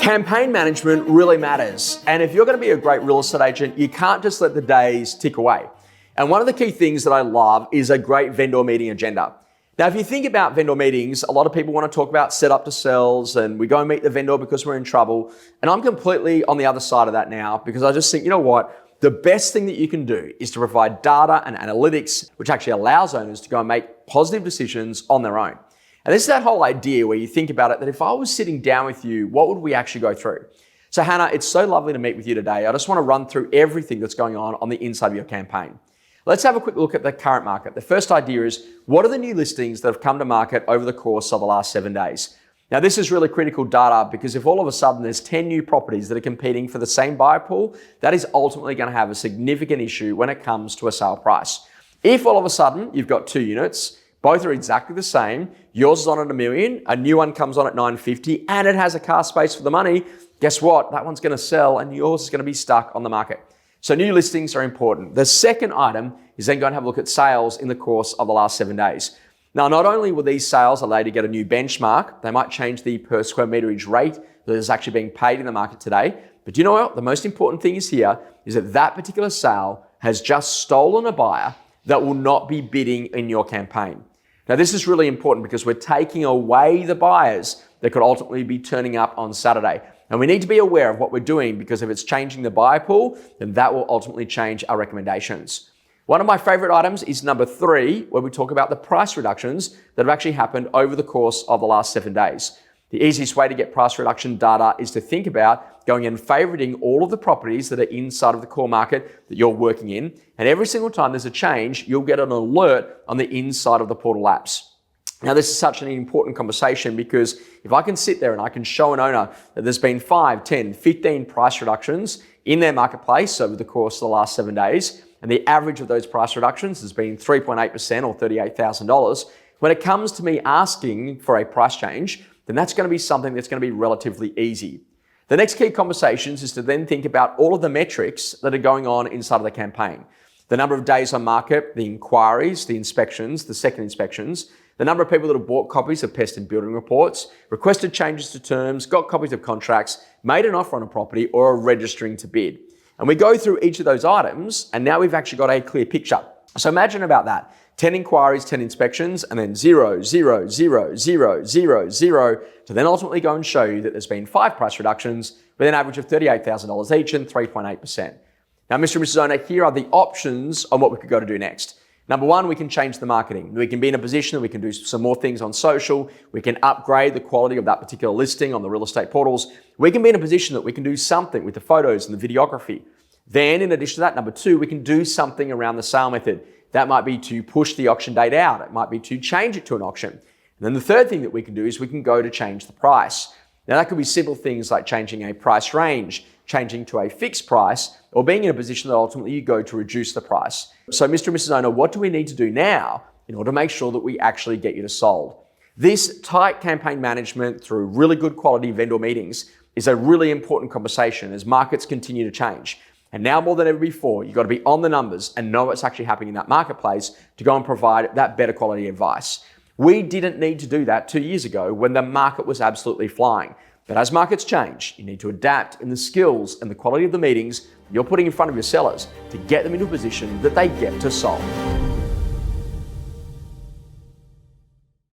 Campaign management really matters. And if you're going to be a great real estate agent, you can't just let the days tick away. And one of the key things that I love is a great vendor meeting agenda. Now, if you think about vendor meetings, a lot of people want to talk about set up to sells and we go and meet the vendor because we're in trouble. And I'm completely on the other side of that now because I just think, you know what? The best thing that you can do is to provide data and analytics, which actually allows owners to go and make positive decisions on their own. And this is that whole idea where you think about it, that if I was sitting down with you, what would we actually go through? So Hannah, it's so lovely to meet with you today. I just want to run through everything that's going on the inside of your campaign. Let's have a quick look at the current market. The first idea is, what are the new listings that have come to market over the course of the last 7 days? Now, this is really critical data because if all of a sudden there's 10 new properties that are competing for the same buyer pool, that is ultimately going to have a significant issue when it comes to a sale price. If all of a sudden you've got 2 units, both are exactly the same, yours is on at $1 million, a new one comes on at $950, and it has a car space for the money, guess what? That one's going to sell and yours is going to be stuck on the market. So new listings are important. The second item is then going to have a look at sales in the course of the last 7 days. Now, not only will these sales allow you to get a new benchmark, they might change the per square meterage rate that is actually being paid in the market today. But you know what? The most important thing is here is that that particular sale has just stolen a buyer that will not be bidding in your campaign. Now, this is really important because we're taking away the buyers that could ultimately be turning up on Saturday. And we need to be aware of what we're doing because if it's changing the buyer pool, then that will ultimately change our recommendations. One of my favorite items is number 3, where we talk about the price reductions that have actually happened over the course of the last 7 days. The easiest way to get price reduction data is to think about going and favoriting all of the properties that are inside of the core market that you're working in. And every single time there's a change, you'll get an alert on the inside of the portal apps. Now, this is such an important conversation because if I can sit there and I can show an owner that there's been 5, 10, 15 price reductions in their marketplace over the course of the last 7 days, and the average of those price reductions has been 3.8% or $38,000, when it comes to me asking for a price change, then that's going to be something that's going to be relatively easy. The next key conversations is to then think about all of the metrics that are going on inside of the campaign. The number of days on market, the inquiries, the inspections, the second inspections, the number of people that have bought copies of pest and building reports, requested changes to terms, got copies of contracts, made an offer on a property, or are registering to bid. And we go through each of those items, and now we've actually got a clear picture. So imagine about that. 10 inquiries, 10 inspections, and then 0, 0, 0, 0, 0, 0, to then ultimately go and show you that there's been 5 price reductions with an average of $38,000 each and 3.8%. Now, Mr. and Mrs. Owner, here are the options on what we could go to do next. Number 1, we can change the marketing. We can be in a position that we can do some more things on social. We can upgrade the quality of that particular listing on the real estate portals. We can be in a position that we can do something with the photos and the videography. Then, in addition to that, number 2, we can do something around the sale method. That might be to push the auction date out. It might be to change it to an auction. And then the third thing that we can do is we can go to change the price. Now, that could be simple things like changing a price range, changing to a fixed price, or being in a position that ultimately you go to reduce the price. So, Mr. and Mrs. Owner, what do we need to do now in order to make sure that we actually get you to sold? This tight campaign management through really good quality vendor meetings is a really important conversation as markets continue to change. And now more than ever before, you've got to be on the numbers and know what's actually happening in that marketplace to go and provide that better quality advice. We didn't need to do that 2 years ago when the market was absolutely flying. But as markets change, you need to adapt in the skills and the quality of the meetings you're putting in front of your sellers to get them into a position that they get to solve.